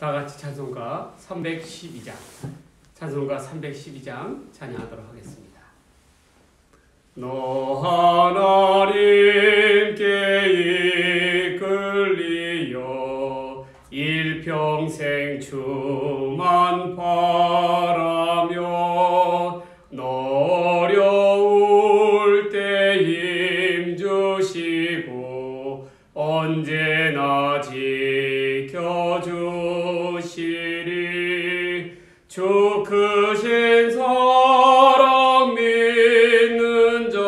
다 같이 찬송가 312장, 찬송가 312장 찬양하도록 하겠습니다. 너 하나님께 이끌리어 일평생 주만 바라며 너 어려울 때 힘주시고 언제나 지켜주시리. 주 크신 사랑 믿는 자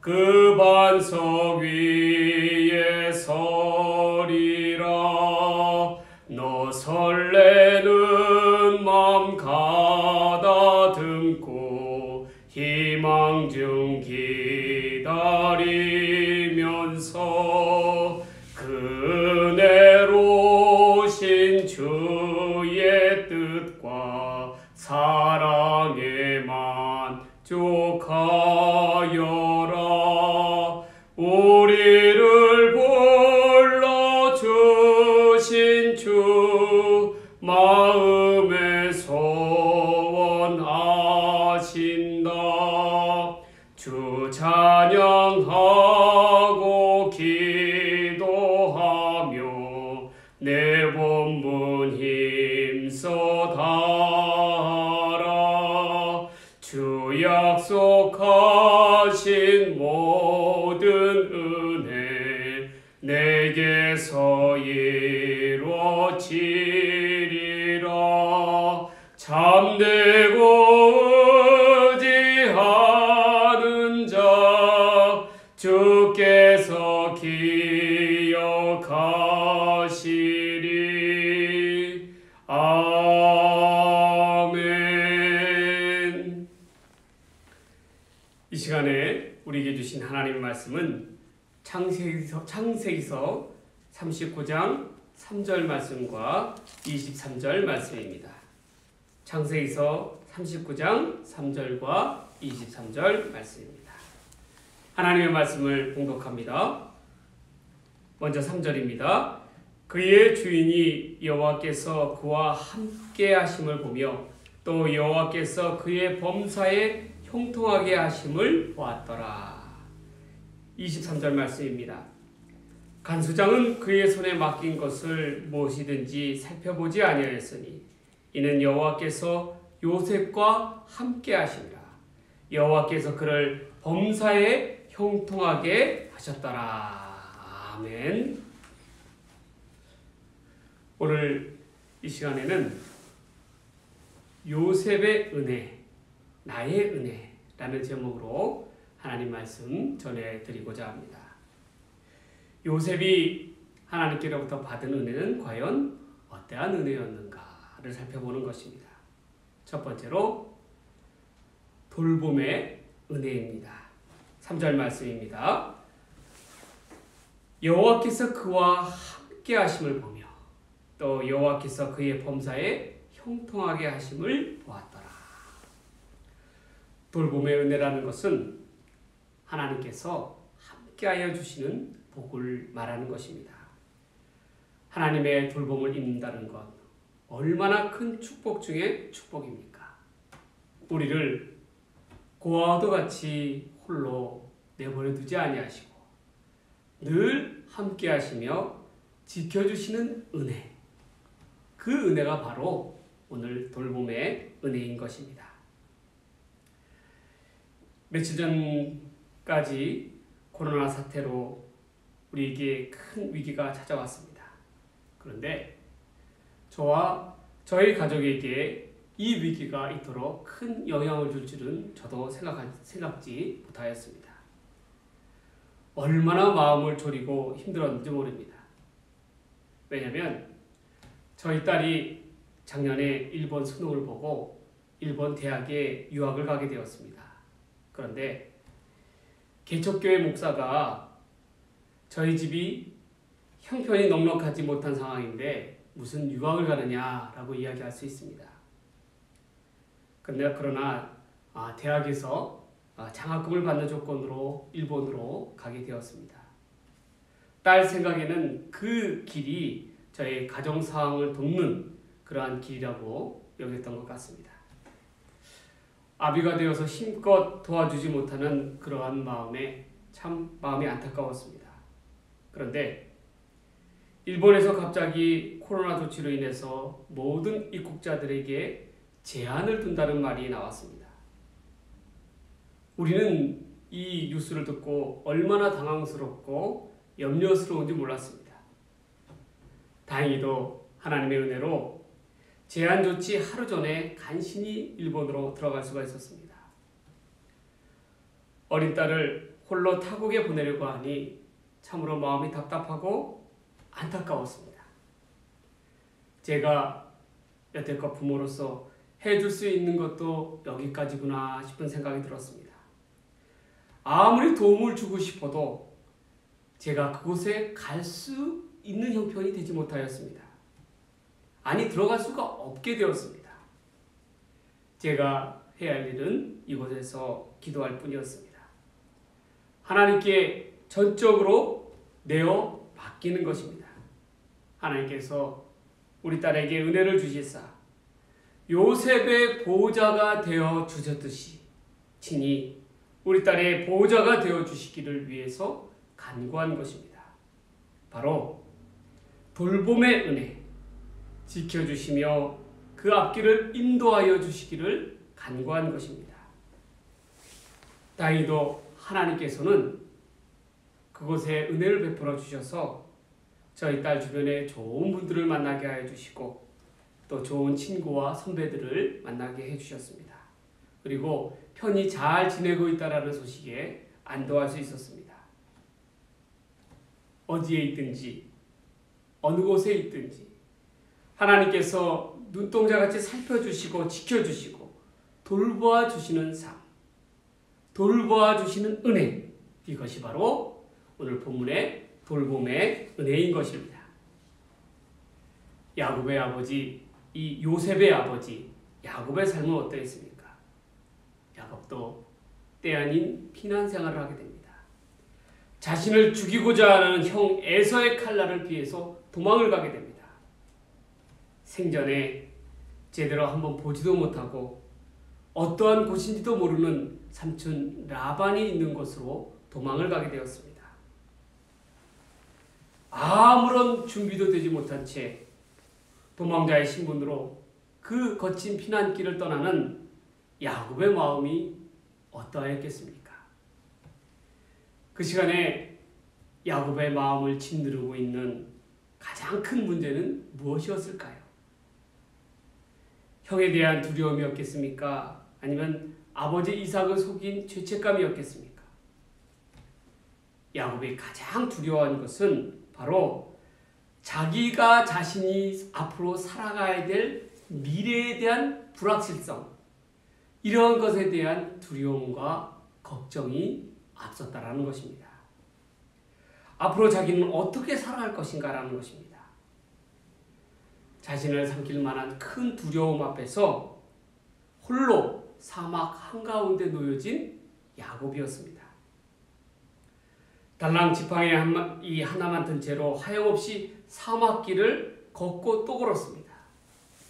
그 반석 위에 서리라. 너 설레는 맘 가다듬고 희망 중 기다리면서 그네로신 주의 뜻과 사랑에 만족하여라. 우리를 불러주신 주 마음에 소원하신다. 주 찬양하고 기도하며 내 본분 힘써 다하라. 주 약속하신 모든 은혜 내게서 이루어지리라. 참되고 의지하는 자 주께서 기억하시리. 아멘. 이 시간에 우리에게 주신 하나님의 말씀은 창세기서 39장 3절 말씀과 23절 말씀입니다. 창세기서 39장 3절과 23절 말씀입니다. 하나님의 말씀을 봉독합니다. 먼저 3절입니다. 그의 주인이 여호와께서 그와 함께 하심을 보며 또 여호와께서 그의 범사에 형통하게 하심을 보았더라. 23절 말씀입니다. 간수장은 그의 손에 맡긴 것을 무엇이든지 살펴보지 아니하였으니 이는 여호와께서 요셉과 함께 하시니라. 여호와께서 그를 범사에 형통하게 하셨더라. 아멘. 오늘 이 시간에는 요셉의 은혜, 나의 은혜라는 제목으로 하나님 말씀 전해드리고자 합니다. 요셉이 하나님께로부터 받은 은혜는 과연 어떠한 은혜였는가를 살펴보는 것입니다. 첫 번째로 돌봄의 은혜입니다. 3절 말씀입니다. 여호와께서 그와 함께 하심을 보며 또 여호와께서 그의 범사에 형통하게 하심을 보았더라. 돌봄의 은혜라는 것은 하나님께서 함께하여 주시는 복을 말하는 것입니다. 하나님의 돌봄을 입는다는 것 얼마나 큰 축복 중에 축복입니까? 우리를 고아와도 같이 홀로 내버려 두지 아니하시고 늘 함께 하시며 지켜주시는 은혜, 그 은혜가 바로 오늘 돌봄의 은혜인 것입니다. 며칠 전까지 코로나 사태로 우리에게 큰 위기가 찾아왔습니다. 그런데 저와 저희 가족에게 이 위기가 이토록 큰 영향을 줄 줄은 저도 생각지 못하였습니다. 얼마나 마음을 졸이고 힘들었는지 모릅니다. 왜냐하면 저희 딸이 작년에 일본 수능을 보고 일본 대학에 유학을 가게 되었습니다. 그런데 개척교회 목사가 저희 집이 형편이 넉넉하지 못한 상황인데 무슨 유학을 가느냐라고 이야기할 수 있습니다. 그러나 대학에서 장학금을 받는 조건으로 일본으로 가게 되었습니다. 딸 생각에는 그 길이 저의 가정 상황을 돕는 그러한 길이라고 여겼던 것 같습니다. 아비가 되어서 힘껏 도와주지 못하는 그러한 마음에 참 마음이 안타까웠습니다. 그런데 일본에서 갑자기 코로나 조치로 인해서 모든 입국자들에게 제한을 둔다는 말이 나왔습니다. 우리는 이 뉴스를 듣고 얼마나 당황스럽고 염려스러운지 몰랐습니다. 다행히도 하나님의 은혜로 제한 조치 하루 전에 간신히 일본으로 들어갈 수가 있었습니다. 어린 딸을 홀로 타국에 보내려고 하니 참으로 마음이 답답하고 안타까웠습니다. 제가 여태껏 부모로서 해줄 수 있는 것도 여기까지구나 싶은 생각이 들었습니다. 아무리 도움을 주고 싶어도 제가 그곳에 갈 수 있는 형편이 되지 못하였습니다. 아니, 들어갈 수가 없게 되었습니다. 제가 해야 할 일은 이곳에서 기도할 뿐이었습니다. 하나님께 전적으로 내어 맡기는 것입니다. 하나님께서 우리 딸에게 은혜를 주시사 요셉의 보호자가 되어 주셨듯이 친히 우리 딸의 보호자가 되어 주시기를 위해서 간구한 것입니다. 바로 돌봄의 은혜, 지켜주시며 그 앞길을 인도하여 주시기를 간구한 것입니다. 다행히도 하나님께서는 그곳에 은혜를 베풀어 주셔서 저희 딸 주변에 좋은 분들을 만나게 하여 주시고 또 좋은 친구와 선배들을 만나게 해주셨습니다. 그리고 편히 잘 지내고 있다는 소식에 안도할 수 있었습니다. 어디에 있든지 어느 곳에 있든지 하나님께서 눈동자같이 살펴주시고 지켜주시고 돌보아 주시는 삶, 돌보아 주시는 은혜, 이것이 바로 오늘 본문의 돌봄의 은혜인 것입니다. 야곱의 아버지, 이 요셉의 아버지 야곱의 삶은 어떠했습니까? 야곱도 때 아닌 피난 생활을 하게 됩니다. 자신을 죽이고자 하는 형 에서의 칼날을 피해서 도망을 가게 됩니다. 생전에 제대로 한번 보지도 못하고 어떠한 곳인지도 모르는 삼촌 라반이 있는 곳으로 도망을 가게 되었습니다. 아무런 준비도 되지 못한 채 도망자의 신분으로 그 거친 피난길을 떠나는 야곱의 마음이 어떠하였겠습니까? 그 시간에 야곱의 마음을 짓누르고 있는 가장 큰 문제는 무엇이었을까요? 형에 대한 두려움이었겠습니까? 아니면 아버지 이삭을 속인 죄책감이었겠습니까? 야곱이 가장 두려워한 것은 바로 자기가 자신이 앞으로 살아가야 될 미래에 대한 불확실성, 이러한 것에 대한 두려움과 걱정이 앞섰다라는 것입니다. 앞으로 자기는 어떻게 살아갈 것인가라는 것입니다. 자신을 삼킬 만한 큰 두려움 앞에서 홀로 사막 한가운데 놓여진 야곱이었습니다. 달랑 지팡이 하나만 든 채로 하염없이 사막길을 걷고 또 걸었습니다.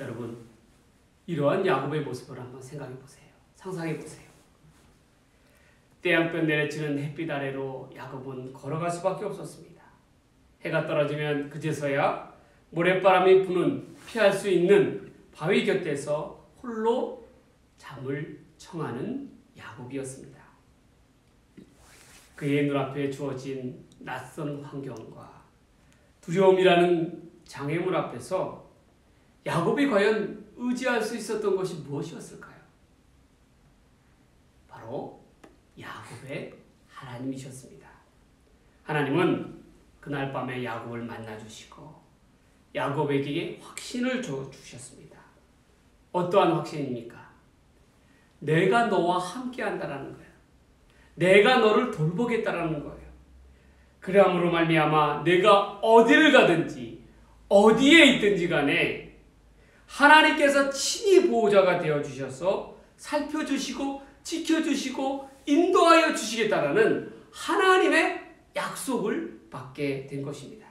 여러분, 이러한 야곱의 모습을 한번 생각해 보세요. 상상해 보세요. 떼양볕 내리치는 햇빛 아래로 야곱은 걸어갈 수밖에 없었습니다. 해가 떨어지면 그제서야 모래바람이 부는 피할 수 있는 바위 곁에서 홀로 잠을 청하는 야곱이었습니다. 그의 눈앞에 주어진 낯선 환경과 두려움이라는 장애물 앞에서 야곱이 과연 의지할 수 있었던 것이 무엇이었을까요? 바로 야곱의 하나님이셨습니다. 하나님은 그날 밤에 야곱을 만나주시고 야곱에게 확신을 주셨습니다. 어떠한 확신입니까? 내가 너와 함께 한다라는 거예요. 내가 너를 돌보겠다라는 거예요. 그러함으로 말미암아 내가 어디를 가든지 어디에 있든지 간에 하나님께서 친히 보호자가 되어주셔서 살펴주시고 지켜주시고 인도하여 주시겠다라는 하나님의 약속을 받게 된 것입니다.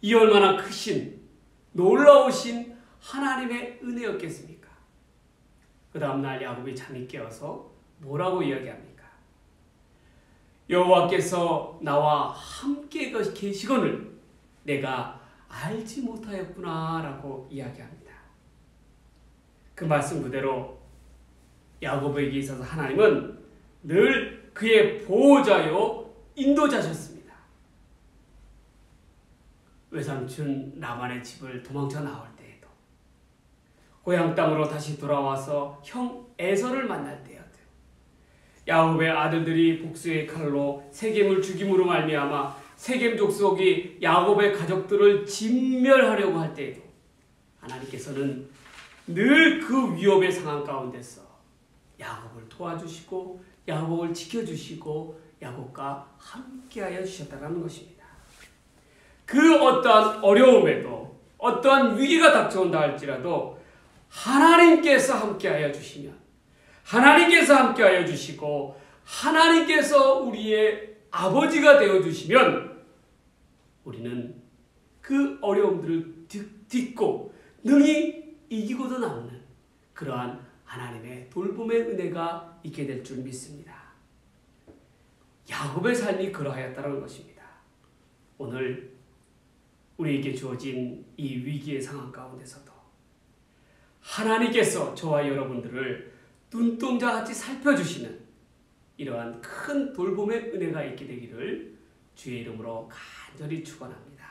이 얼마나 크신 놀라우신 하나님의 은혜였겠습니까? 그 다음날 야곱이 잠이 깨어서 뭐라고 이야기합니까? 여호와께서 나와 함께 계시거늘 내가 알지 못하였구나 라고 이야기합니다. 그 말씀 그대로 야곱에게 있어서 하나님은 늘 그의 보호자요 인도자셨습니다. 외삼촌 라반의 집을 도망쳐 나올 때에도, 고향 땅으로 다시 돌아와서 형 에서를 만날 때에도, 야곱의 아들들이 복수의 칼로 세겜을 죽임으로 말미암아 세겜 족속이 야곱의 가족들을 진멸하려고 할 때에도 하나님께서는 늘 그 위협의 상황 가운데서 야곱을 도와주시고 야곱을 지켜주시고 야곱과 함께하여 주셨다는 것입니다. 그 어떠한 어려움에도 어떠한 위기가 닥쳐온다 할지라도 하나님께서 함께하여 주시면, 하나님께서 함께하여 주시고 하나님께서 우리의 아버지가 되어주시면 우리는 그 어려움들을 딛고 능히 이기고도 남는 그러한 하나님의 돌봄의 은혜가 있게 될 줄 믿습니다. 야곱의 삶이 그러하였다는 것입니다. 오늘 우리에게 주어진 이 위기의 상황 가운데서도 하나님께서 저와 여러분들을 눈동자같이 살펴주시는 이러한 큰 돌봄의 은혜가 있게 되기를 주의 이름으로 간절히 축원합니다.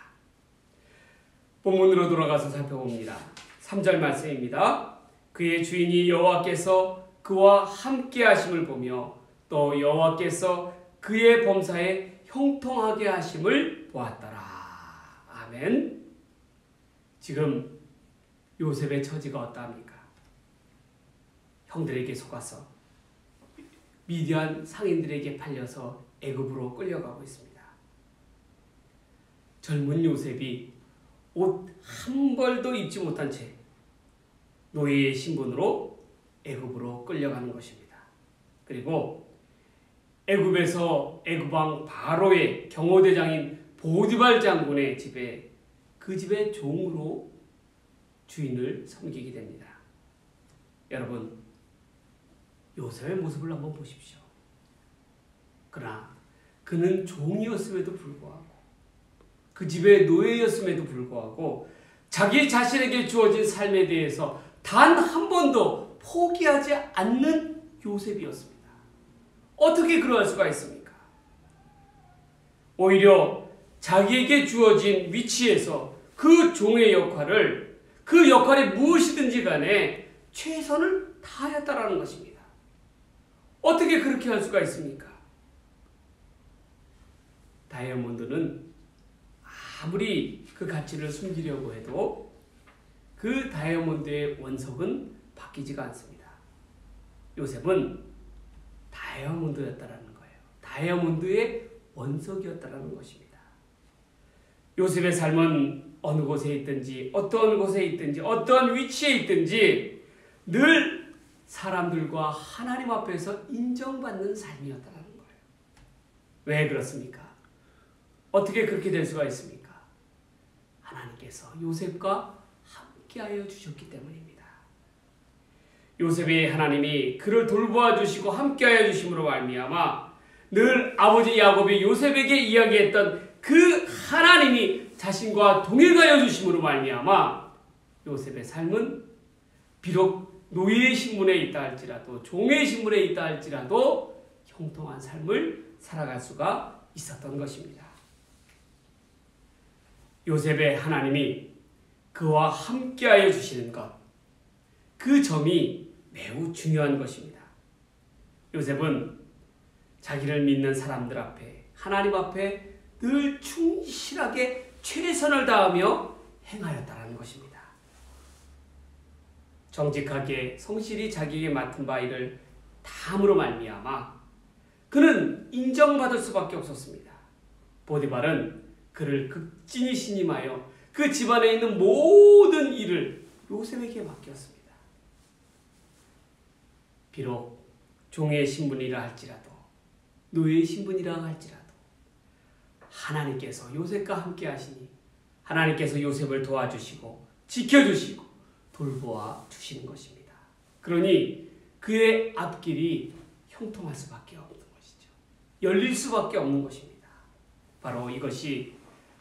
본문으로 돌아가서 살펴봅니다. 3절 말씀입니다. 그의 주인이 여호와께서 그와 함께 하심을 보며 또 여호와께서 그의 범사에 형통하게 하심을 보았더라. 아멘. 지금 요셉의 처지가 어떠합니까? 형들에게 속아서 미디안 상인들에게 팔려서 애굽으로 끌려가고 있습니다. 젊은 요셉이 옷 한 벌도 입지 못한 채 노예의 신분으로 애굽으로 끌려가는 것입니다. 그리고 애굽에서 애굽왕 바로의 경호대장인 보디발 장군의 집에 그 집의 종으로 주인을 섬기게 됩니다. 여러분, 요셉의 모습을 한번 보십시오. 그러나 그는 종이었음에도 불구하고, 그 집의 노예였음에도 불구하고 자기 자신에게 주어진 삶에 대해서 단 한 번도 포기하지 않는 요셉이었습니다. 어떻게 그러할 수가 있습니까? 오히려 자기에게 주어진 위치에서 그 종의 역할을, 그 역할이 무엇이든지 간에 최선을 다하였다라는 것입니다. 어떻게 그렇게 할 수가 있습니까? 다이아몬드는 아무리 그 가치를 숨기려고 해도 그 다이아몬드의 원석은 바뀌지가 않습니다. 요셉은 다이아몬드였다라는 거예요. 다이아몬드의 원석이었다라는 것입니다. 요셉의 삶은 어느 곳에 있든지, 어떤 곳에 있든지, 어떤 위치에 있든지 늘 사람들과 하나님 앞에서 인정받는 삶이었다라는 거예요. 왜 그렇습니까? 어떻게 그렇게 될 수가 있습니까? 하나님께서 요셉과 함께하여 주셨기 때문입니다. 요셉의 하나님이 그를 돌보아 주시고 함께하여 주심으로 말미암아 늘 아버지 야곱이 요셉에게 이야기했던 그 하나님이 자신과 동행하여 주심으로 말미암아 요셉의 삶은 비록 노예의 신분에 있다 할지라도, 종의 신분에 있다 할지라도 형통한 삶을 살아갈 수가 있었던 것입니다. 요셉의 하나님이 그와 함께하여 주시는 것, 그 점이 매우 중요한 것입니다. 요셉은 자기를 믿는 사람들 앞에, 하나님 앞에 늘 충실하게 최선을 다하며 행하였다는 것입니다. 정직하게 성실히 자기에게 맡은 바 일을 다함으로 말미암아 그는 인정받을 수밖에 없었습니다. 보디발은 그를 극진히 신임하여 그 집안에 있는 모든 일을 요셉에게 맡겼습니다. 비록 종의 신분이라 할지라도, 노예의 신분이라 할지라도 하나님께서 요셉과 함께 하시니 하나님께서 요셉을 도와주시고 지켜주시고 돌보아 주시는 것입니다. 그러니 그의 앞길이 형통할 수밖에 없는 것이죠. 열릴 수밖에 없는 것입니다. 바로 이것이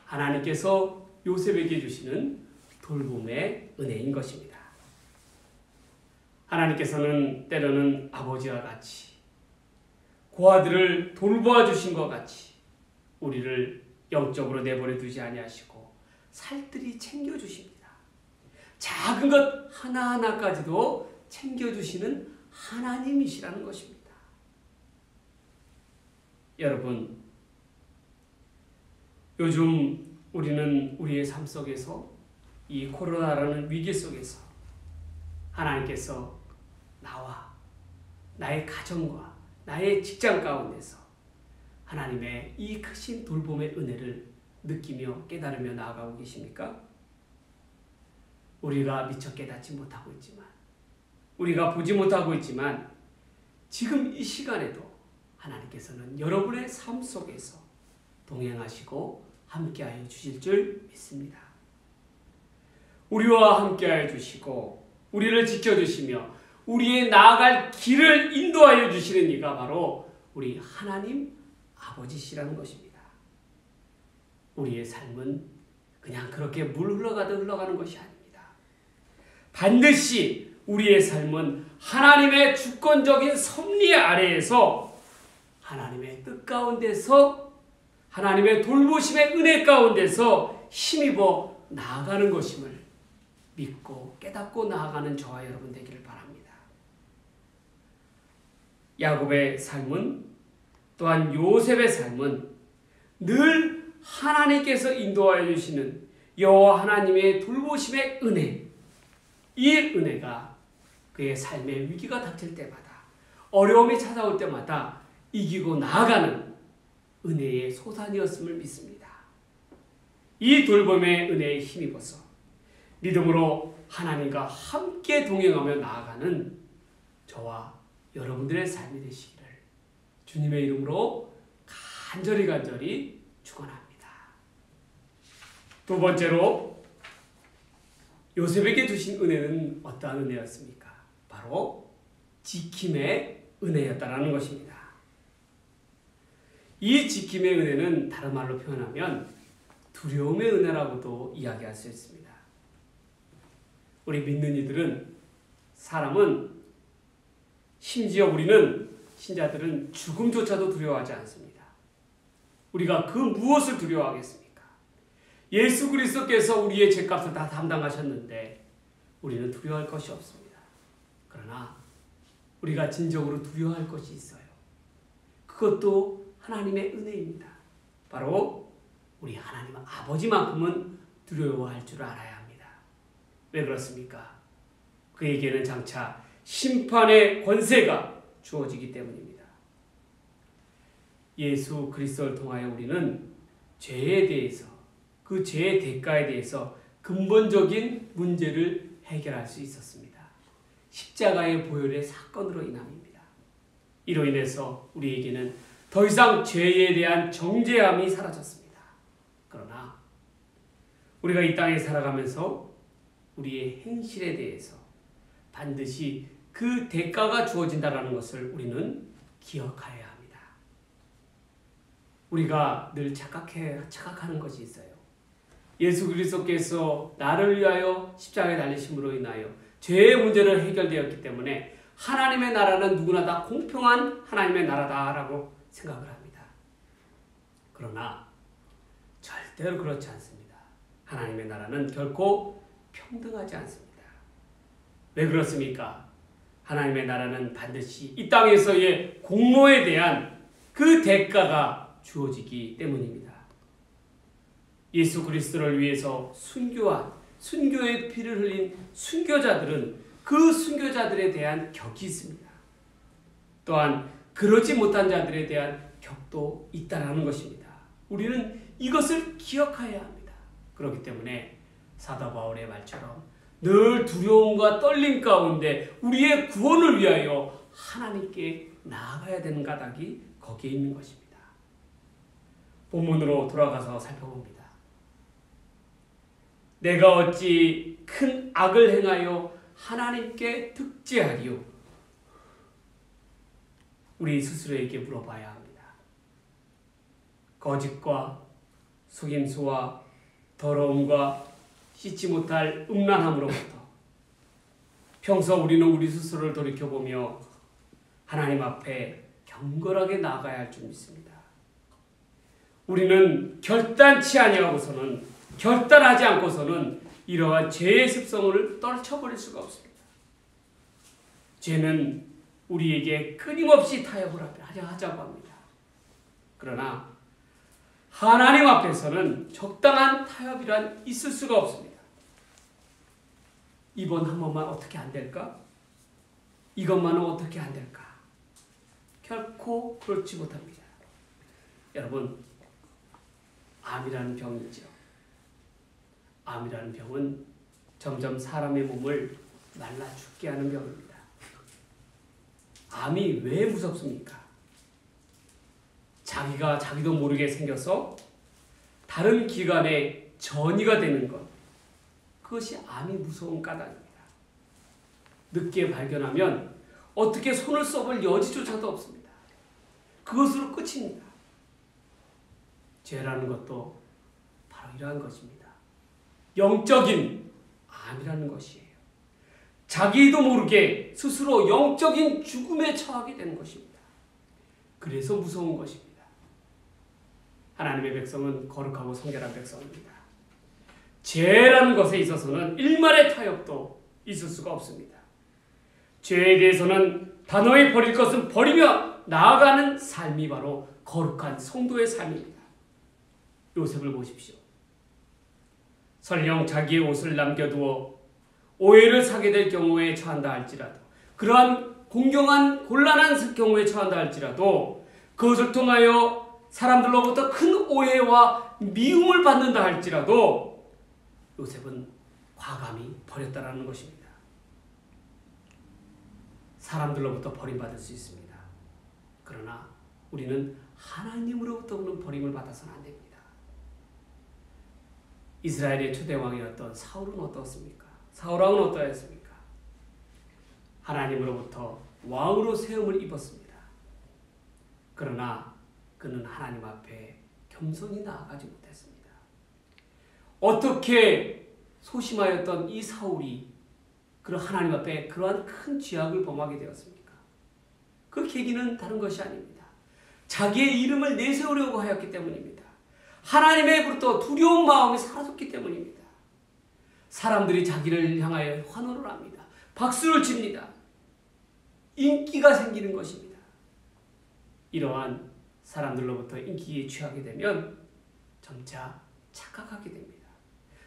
하나님께서 요셉에게 주시는 돌봄의 은혜인 것입니다. 하나님께서는 때로는 아버지와 같이 고아들을 돌보아 주신 것 같이 우리를 영적으로 내버려 두지 아니하시고 살뜰히 챙겨주십니다. 작은 것 하나하나까지도 챙겨주시는 하나님이시라는 것입니다. 여러분, 요즘 우리는 우리의 삶 속에서 이 코로나라는 위기 속에서 하나님께서 나와 나의 가정과 나의 직장 가운데서 하나님의 이 크신 돌봄의 은혜를 느끼며 깨달으며 나아가고 계십니까? 우리가 미처 깨닫지 못하고 있지만, 우리가 보지 못하고 있지만 지금 이 시간에도 하나님께서는 여러분의 삶 속에서 동행하시고 함께하여 주실 줄 믿습니다. 우리와 함께하여 주시고 우리를 지켜주시며 우리의 나아갈 길을 인도하여 주시는 이가 바로 우리 하나님 아버지시라는 것입니다. 우리의 삶은 그냥 그렇게 물 흘러가듯 흘러가는 것이 아닙니다. 반드시 우리의 삶은 하나님의 주권적인 섭리 아래에서 하나님의 뜻 가운데서 하나님의 돌보심의 은혜 가운데서 힘입어 나아가는 것임을 믿고 깨닫고 나아가는 저와 여러분 되기를 바랍니다. 야곱의 삶은 또한 요셉의 삶은 늘 하나님께서 인도하여 주시는 여호와 하나님의 돌보심의 은혜, 이 은혜가 그의 삶의 위기가 닥칠 때마다 어려움이 찾아올 때마다 이기고 나아가는 은혜의 소산이었음을 믿습니다. 이 돌봄의 은혜에 힘입어서 믿음으로 하나님과 함께 동행하며 나아가는 저와 여러분들의 삶이 되시기를 주님의 이름으로 간절히 축원합니다. 두 번째로 요셉에게 주신 은혜는 어떠한 은혜였습니까? 바로 지킴의 은혜였다라는 것입니다. 이 지킴의 은혜는 다른 말로 표현하면 두려움의 은혜라고도 이야기할 수 있습니다. 우리 믿는 이들은, 사람은, 심지어 우리는, 신자들은 죽음조차도 두려워하지 않습니다. 우리가 그 무엇을 두려워하겠습니까? 예수 그리스도께서 우리의 죄값을 다 담당하셨는데 우리는 두려워할 것이 없습니다. 그러나 우리가 진정으로 두려워할 것이 있어요. 그것도 하나님의 은혜입니다. 바로 우리 하나님 아버지만큼은 두려워할 줄 알아야 합니다. 왜 그렇습니까? 그에게는 장차 심판의 권세가 주어지기 때문입니다. 예수 그리스도를 통하여 우리는 죄에 대해서, 그 죄의 대가에 대해서 근본적인 문제를 해결할 수 있었습니다. 십자가의 보혈의 사건으로 인함입니다. 이로 인해서 우리에게는 더 이상 죄에 대한 정죄함이 사라졌습니다. 그러나 우리가 이 땅에 살아가면서 우리의 행실에 대해서 반드시 그 대가가 주어진다는 것을 우리는 기억해야 합니다. 우리가 늘 착각하는 것이 있어요. 예수 그리스도께서 나를 위하여 십자가에 달리심으로 인하여 죄의 문제를 해결되었기 때문에 하나님의 나라는 누구나 다 공평한 하나님의 나라다라고 생각을 합니다. 그러나 절대로 그렇지 않습니다. 하나님의 나라는 결코 평등하지 않습니다. 왜 그렇습니까? 하나님의 나라는 반드시 이 땅에서의 공로에 대한 그 대가가 주어지기 때문입니다. 예수 그리스도를 위해서 순교한, 순교의 피를 흘린 순교자들은 그 순교자들에 대한 격이 있습니다. 또한 그러지 못한 자들에 대한 격도 있다는 것입니다. 우리는 이것을 기억해야 합니다. 그렇기 때문에 사도 바울의 말처럼 늘 두려움과 떨림 가운데 우리의 구원을 위하여 하나님께 나아가야 되는 까닭이 거기에 있는 것입니다. 본문으로 돌아가서 살펴봅니다. 내가 어찌 큰 악을 행하여 하나님께 득죄하리요? 우리 스스로에게 물어봐야 합니다. 거짓과 속임수와 더러움과 씻지 못할 음란함으로부터 평소 우리는 우리 스스로를 돌이켜보며 하나님 앞에 경건하게 나아가야 할 줄 믿습니다. 우리는 결단치 아니하고서는 결단하지 않고서는 이러한 죄의 습성을 떨쳐버릴 수가 없습니다. 죄는 우리에게 끊임없이 타협을 하자고 합니다. 그러나 하나님 앞에서는 적당한 타협이란 있을 수가 없습니다. 이번 한 번만 어떻게 안 될까? 이것만은 어떻게 안 될까? 결코 그렇지 못합니다. 여러분, 암이라는 병이 있죠. 암이라는 병은 점점 사람의 몸을 말라 죽게 하는 병입니다. 암이 왜 무섭습니까? 자기도 모르게 생겨서 다른 기관에 전이가 되는 것, 그것이 암이 무서운 까닭입니다. 늦게 발견하면 어떻게 손을 써볼 여지조차도 없습니다. 그것으로 끝입니다. 죄라는 것도 바로 이러한 것입니다. 영적인 암이라는 것이에요. 자기도 모르게 스스로 영적인 죽음에 처하게 되는 것입니다. 그래서 무서운 것입니다. 하나님의 백성은 거룩하고 성결한 백성입니다. 죄라는 것에 있어서는 일말의 타협도 있을 수가 없습니다. 죄에 대해서는 단호히 버릴 것은 버리며 나아가는 삶이 바로 거룩한 성도의 삶입니다. 요셉을 보십시오. 설령 자기의 옷을 남겨두어 오해를 사게 될 경우에 처한다 할지라도, 그러한 공경한 곤란한 경우에 처한다 할지라도 그것을 통하여 사람들로부터 큰 오해와 미움을 받는다 할지라도 요셉은 과감히 버렸다라는 것입니다. 사람들로부터 버림받을 수 있습니다. 그러나 우리는 하나님으로부터 오는 버림을 받아서는 안 됩니다. 이스라엘의 초대왕이었던 사울은 어떻습니까? 사울왕은 어떠했습니까? 하나님으로부터 왕으로 세움을 입었습니다. 그러나 그는 하나님 앞에 겸손히 나아가지 못했습니다. 어떻게 소심하였던 이 사울이 그런 하나님 앞에 그러한 큰 죄악을 범하게 되었습니까? 그 계기는 다른 것이 아닙니다. 자기의 이름을 내세우려고 하였기 때문입니다. 하나님의부터 두려운 마음이 사라졌기 때문입니다. 사람들이 자기를 향하여 환호를 합니다. 박수를 칩니다. 인기가 생기는 것입니다. 이러한 사람들로부터 인기에 취하게 되면 점차 착각하게 됩니다.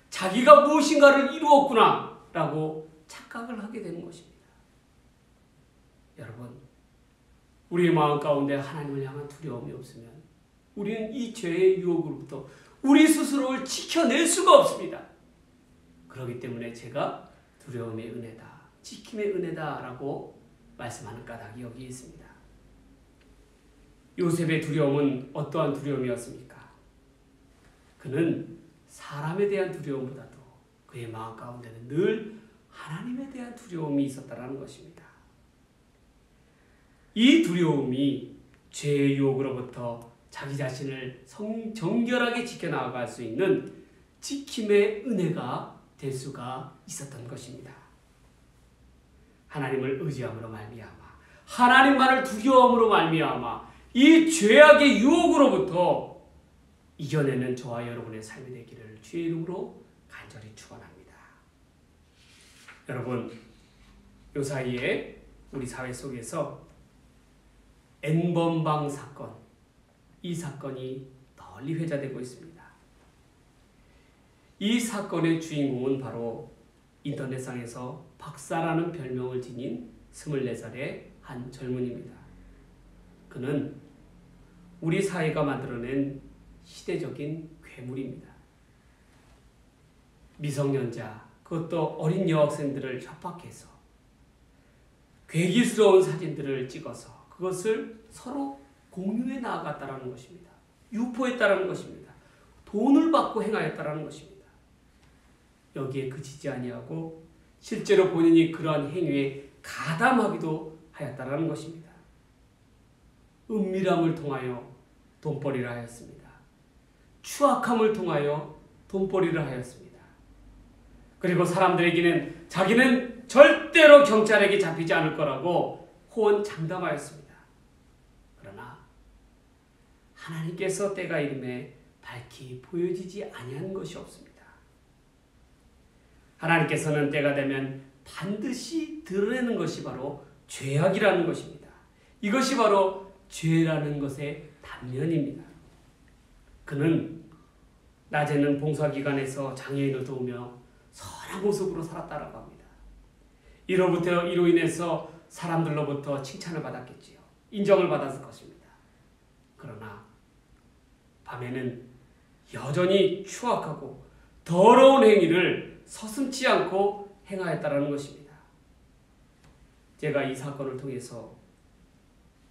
자기가 무엇인가를 이루었구나 라고 착각을 하게 되는 것입니다. 여러분, 우리의 마음 가운데 하나님을 향한 두려움이 없으면 우리는 이 죄의 유혹으로부터 우리 스스로를 지켜낼 수가 없습니다. 그렇기 때문에 제가 두려움의 은혜다, 지킴의 은혜다라고 말씀하는 까닭이 여기 있습니다. 요셉의 두려움은 어떠한 두려움이었습니까? 그는 사람에 대한 두려움보다도 그의 마음 가운데는 늘 하나님에 대한 두려움이 있었다는 것입니다. 이 두려움이 죄의 유혹으로부터 자기 자신을 정결하게 지켜나갈 수 있는 지킴의 은혜가 될 수가 있었던 것입니다. 하나님을 의지함으로 말미암아, 하나님만을 두려움으로 말미암아 이 죄악의 유혹으로부터 이겨내는 저와 여러분의 삶이 되기를 주의 이름으로 간절히 축원합니다. 여러분, 요 사이에 우리 사회 속에서 N번방 사건, 이 사건이 널리 회자되고 있습니다. 이 사건의 주인공은 바로 인터넷상에서 박사라는 별명을 지닌 24살의 한 젊은이입니다. 그는 우리 사회가 만들어낸 시대적인 괴물입니다. 미성년자, 그것도 어린 여학생들을 협박해서 괴기스러운 사진들을 찍어서 그것을 서로 공유해 나아갔다는 것입니다. 유포했다는 것입니다. 돈을 받고 행하였다는 것입니다. 여기에 그치지 아니하고 실제로 본인이 그러한 행위에 가담하기도 하였다라는 것입니다. 은밀함을 통하여 돈벌이를 하였습니다. 추악함을 통하여 돈벌이를 하였습니다. 그리고 사람들에게는 자기는 절대로 경찰에게 잡히지 않을 거라고 호언장담하였습니다. 그러나 하나님께서 때가 이름에 밝히 보여지지 아니하는 것이 없습니다. 하나님께서는 때가 되면 반드시 드러내는 것이 바로 죄악이라는 것입니다. 이것이 바로 죄라는 것의 단면입니다. 그는 낮에는 봉사기관에서 장애인을 도우며 선한 모습으로 살았다라고 합니다. 이로 인해서 사람들로부터 칭찬을 받았겠지요. 인정을 받았을 것입니다. 그러나 밤에는 여전히 추악하고 더러운 행위를 서슴지 않고 행하였다라는 것입니다. 제가 이 사건을 통해서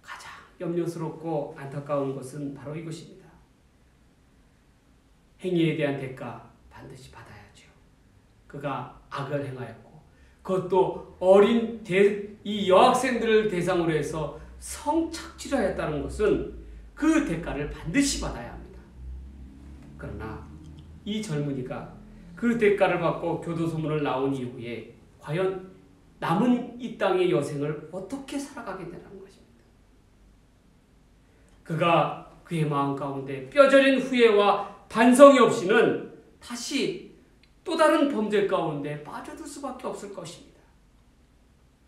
가장 염려스럽고 안타까운 것은 바로 이것입니다. 행위에 대한 대가 반드시 받아야죠. 그가 악을 행하였고 그것도 어린 이 여학생들을 대상으로 해서 성착취를 하였다는 것은 그 대가를 반드시 받아야 합니다. 그러나 이 젊은이가 그 대가를 받고 교도소문을 나온 이후에 과연 남은 이 땅의 여생을 어떻게 살아가게 되는 것입니다. 그가 그의 마음 가운데 뼈저린 후회와 반성이 없이는 다시 또 다른 범죄 가운데 빠져들 수밖에 없을 것입니다.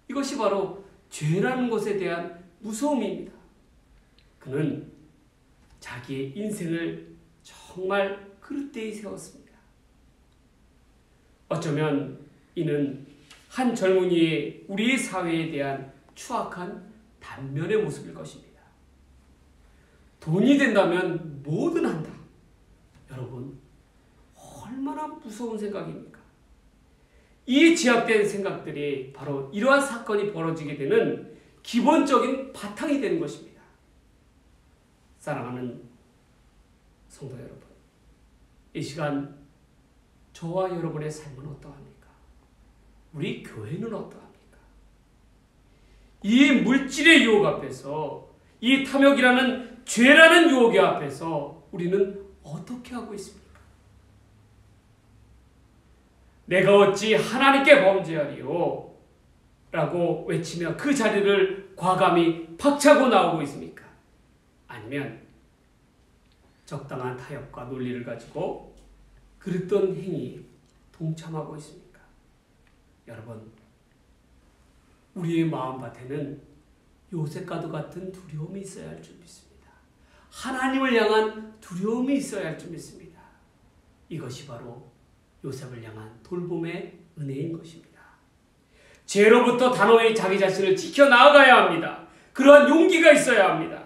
이것이 바로 죄라는 것에 대한 무서움입니다. 그는 자기의 인생을 정말 그릇되이 세웠습니다. 어쩌면 이는 한 젊은이의 우리 사회에 대한 추악한 단면의 모습일 것입니다. 돈이 된다면 뭐든 한다. 여러분, 얼마나 무서운 생각입니까? 이 제약된 생각들이 바로 이러한 사건이 벌어지게 되는 기본적인 바탕이 되는 것입니다. 사랑하는 성도 여러분, 이 시간 저와 여러분의 삶은 어떠합니까? 우리 교회는 어떠합니까? 이 물질의 유혹 앞에서, 이 탐욕이라는 죄라는 유혹의 앞에서 우리는 어떻게 하고 있습니까? 내가 어찌 하나님께 범죄하리요? 라고 외치며 그 자리를 과감히 박차고 나오고 있습니까? 아니면 적당한 타협과 논리를 가지고 그랬던 행위에 동참하고 있습니까? 여러분, 우리의 마음밭에는 요셉과도 같은 두려움이 있어야 할 줄 믿습니다. 하나님을 향한 두려움이 있어야 할 줄 믿습니다. 이것이 바로 요셉을 향한 돌봄의 은혜인 것입니다. 죄로부터 단호히 자기 자신을 지켜나가야 합니다. 그러한 용기가 있어야 합니다.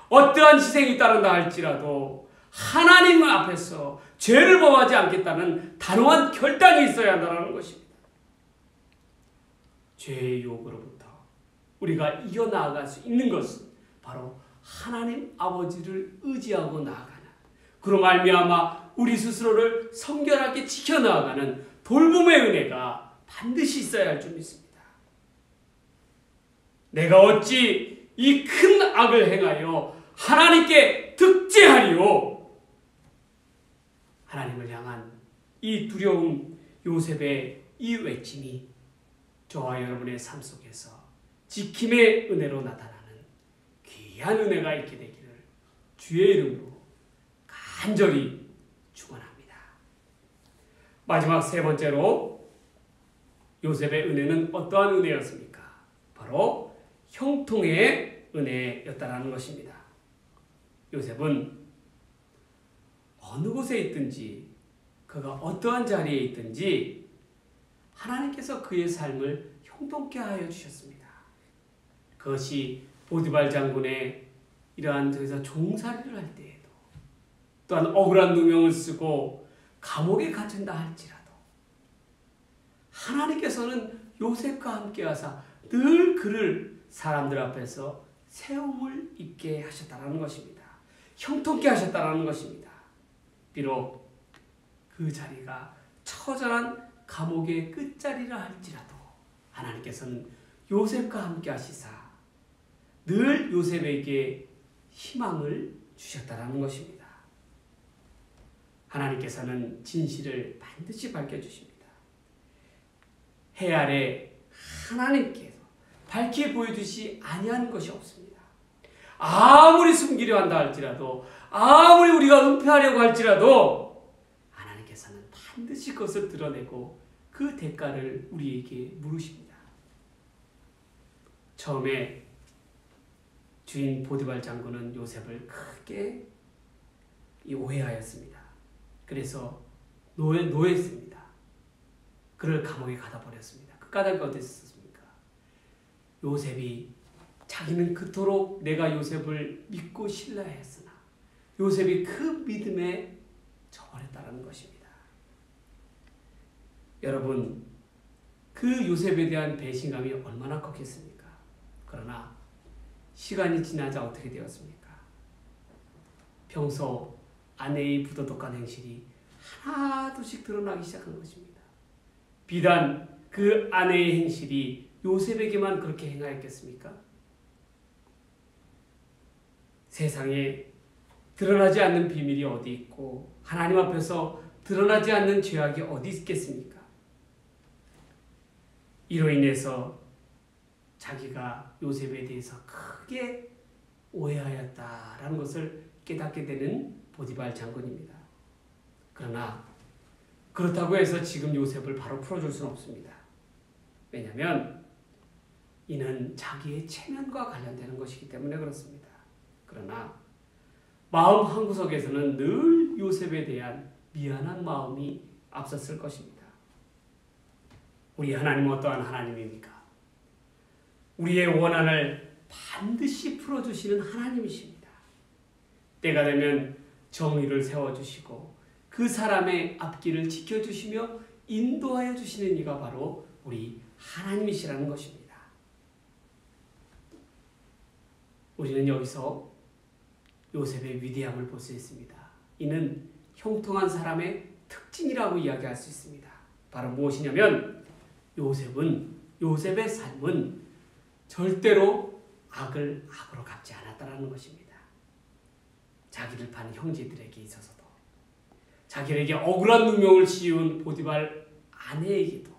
어떠한 희생이 따른다 할지라도 하나님 앞에서 죄를 범하지 않겠다는 단호한 결단이 있어야 한다는 것입니다. 죄의 유혹으로부터 우리가 이겨나아갈 수 있는 것은 바로 하나님 아버지를 의지하고 나아가는, 그로 말미암아 우리 스스로를 성결하게 지켜나가는 돌봄의 은혜가 반드시 있어야 할 줄 믿습니다. 내가 어찌 이 큰 악을 행하여 하나님께 득죄하리요? 하나님을 향한 이 두려움, 요셉의 이 외침이 저와 여러분의 삶 속에서 지킴의 은혜로 나타나는 귀한 은혜가 있게 되기를 주의 이름으로 간절히 축원합니다. 마지막 세 번째로 요셉의 은혜는 어떠한 은혜였습니까? 바로 형통의 은혜였다라는 것입니다. 요셉은 어느 곳에 있든지 그가 어떠한 자리에 있든지 하나님께서 그의 삶을 형통케 하여 주셨습니다. 그것이 보디발 장군의 이러한 데서 종살이를 할 때에도, 또한 억울한 누명을 쓰고 감옥에 갇힌다 할지라도 하나님께서는 요셉과 함께 하사 늘 그를 사람들 앞에서 세움을 입게 하셨다는 것입니다. 형통케 하셨다는 것입니다. 비록 그 자리가 처절한 감옥의 끝자리라 할지라도 하나님께서는 요셉과 함께 하시사 늘 요셉에게 희망을 주셨다는 것입니다. 하나님께서는 진실을 반드시 밝혀주십니다. 해 아래 하나님께서 밝히 보여주시 아니한 것이 없습니다. 아무리 숨기려 한다 할지라도, 아무리 우리가 은폐하려고 할지라도 하나님께서는 반드시 그것을 드러내고 그 대가를 우리에게 물으십니다. 처음에 주인 보디발 장군은 요셉을 크게 오해하였습니다. 그래서 노했습니다. 그를 감옥에 가다 버렸습니다. 그 까닭이 어땠습니까? 요셉이 자기는 그토록 내가 요셉을 믿고 신뢰하였으나 요셉이 그 믿음에 저버렸다는 것입니다. 여러분, 그 요셉에 대한 배신감이 얼마나 컸겠습니까? 그러나 시간이 지나자 어떻게 되었습니까? 평소 아내의 부도덕한 행실이 하나둘씩 드러나기 시작한 것입니다. 비단 그 아내의 행실이 요셉에게만 그렇게 행하였겠습니까? 세상에 드러나지 않는 비밀이 어디 있고 하나님 앞에서 드러나지 않는 죄악이 어디 있겠습니까? 이로 인해서 자기가 요셉에 대해서 크게 오해하였다라는 것을 깨닫게 되는 보디발 장군입니다. 그러나 그렇다고 해서 지금 요셉을 바로 풀어줄 수는 없습니다. 왜냐하면 이는 자기의 체면과 관련되는 것이기 때문에 그렇습니다. 그러나 마음 한구석에서는 늘 요셉에 대한 미안한 마음이 앞섰을 것입니다. 우리 하나님은 어떠한 하나님입니까? 우리의 원한을 반드시 풀어주시는 하나님이십니다. 때가 되면 정의를 세워주시고 그 사람의 앞길을 지켜주시며 인도하여 주시는 이가 바로 우리 하나님이시라는 것입니다. 우리는 여기서 요셉의 위대함을 볼 수 있습니다. 이는 형통한 사람의 특징이라고 이야기할 수 있습니다. 바로 무엇이냐면 요셉의 삶은 절대로 악을 악으로 갚지 않았다는 것입니다. 자기를 판 형제들에게 있어서도, 자기에게 억울한 누명을 씌운 보디발 아내에게도,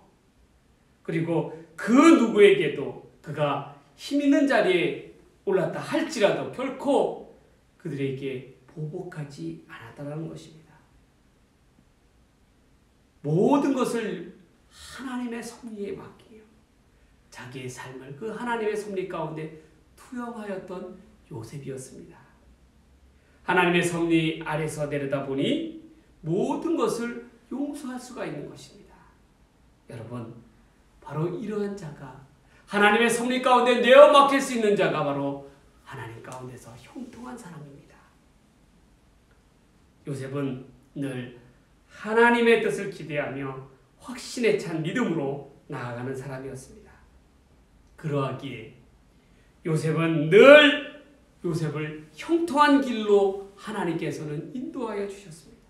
그리고 그 누구에게도 그가 힘 있는 자리에 올랐다 할지라도 결코 그들에게 보복하지 않았다는 것입니다. 모든 것을 하나님의 섭리에 맡기며 자기의 삶을 그 하나님의 섭리 가운데 투영하였던 요셉이었습니다. 하나님의 섭리 아래서 내려다보니 모든 것을 용서할 수가 있는 것입니다. 여러분, 바로 이러한 자가, 하나님의 섭리 가운데 내어 맡길 수 있는 자가 바로 하나님 가운데서 형통한 사람입니다. 요셉은 늘 하나님의 뜻을 기대하며 확신에 찬 믿음으로 나아가는 사람이었습니다. 그러하기에 요셉은 늘 요셉을 형통한 길로 하나님께서는 인도하여 주셨습니다.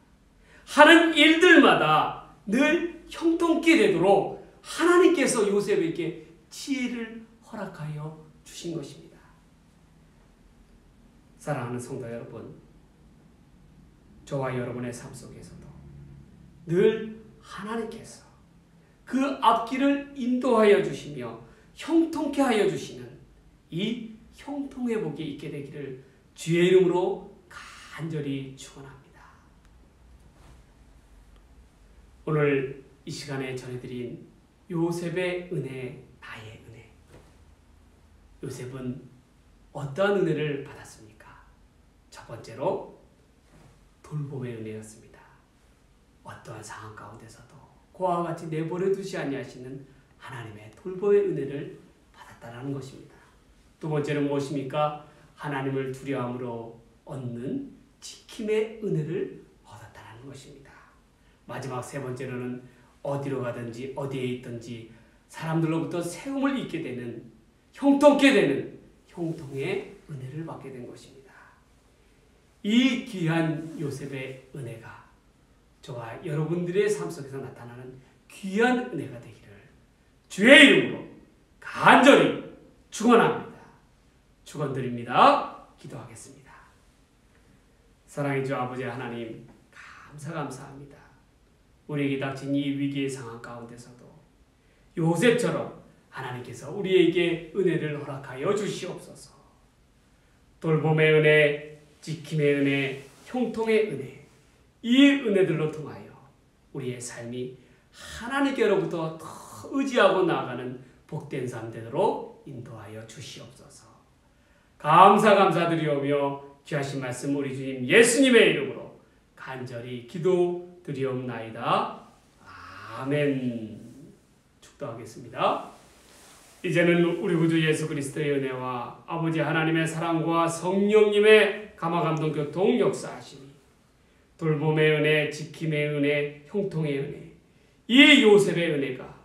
하는 일들마다 늘 형통케 되도록 하나님께서 요셉에게 지혜를 허락하여 주신 것입니다. 사랑하는 성도 여러분, 저와 여러분의 삶 속에서도 늘 하나님께서 그 앞길을 인도하여 주시며 형통케 하여 주시는 이 형통의 복이 있게 되기를 주의 이름으로 간절히 축원합니다. 오늘 이 시간에 전해드린 요셉의 은혜, 나의 은혜. 요셉은 어떠한 은혜를 받았습니까? 첫 번째로 돌봄의 은혜였습니다. 어떠한 상황 가운데서도 그와 같이 내버려 두지 아니하시는 하나님의 돌봄의 은혜를 받았다는 것입니다. 두 번째는 무엇입니까? 하나님을 두려움으로 얻는 지킴의 은혜를 얻었다는 것입니다. 마지막 세 번째로는 어디로 가든지 어디에 있든지 사람들로부터 세움을 입게 되는, 형통케 되는 형통의 은혜를 받게 된 것입니다. 이 귀한 요셉의 은혜가 저와 여러분들의 삶 속에서 나타나는 귀한 은혜가 되기를 주의 이름으로 간절히 축원합니다. 축원드립니다. 기도하겠습니다. 사랑의 주 아버지 하나님, 감사합니다. 우리에게 닥친 이 위기의 상황 가운데서도 요셉처럼 하나님께서 우리에게 은혜를 허락하여 주시옵소서. 돌봄의 은혜, 지킴의 은혜, 형통의 은혜, 이 은혜들로 통하여 우리의 삶이 하나님께로부터 더 의지하고 나아가는 복된 삶 되도록 인도하여 주시옵소서. 감사드리오며 귀하신 말씀 우리 주님 예수님의 이름으로 간절히 기도드리옵나이다. 아멘. 축도하겠습니다. 이제는 우리 구주 예수 그리스도의 은혜와 아버지 하나님의 사랑과 성령님의 감화감동 교통 역사하심이, 돌봄의 은혜, 지킴의 은혜, 형통의 은혜, 이 요셉의 은혜가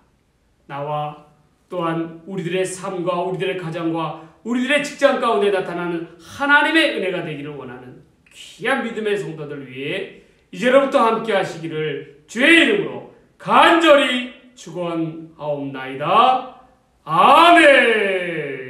나와 또한 우리들의 삶과 우리들의 가정과 우리들의 직장 가운데 나타나는 하나님의 은혜가 되기를 원하는 귀한 믿음의 성도들 위해 이제로부터 함께 하시기를 주의 이름으로 간절히 축원하옵나이다. 아멘.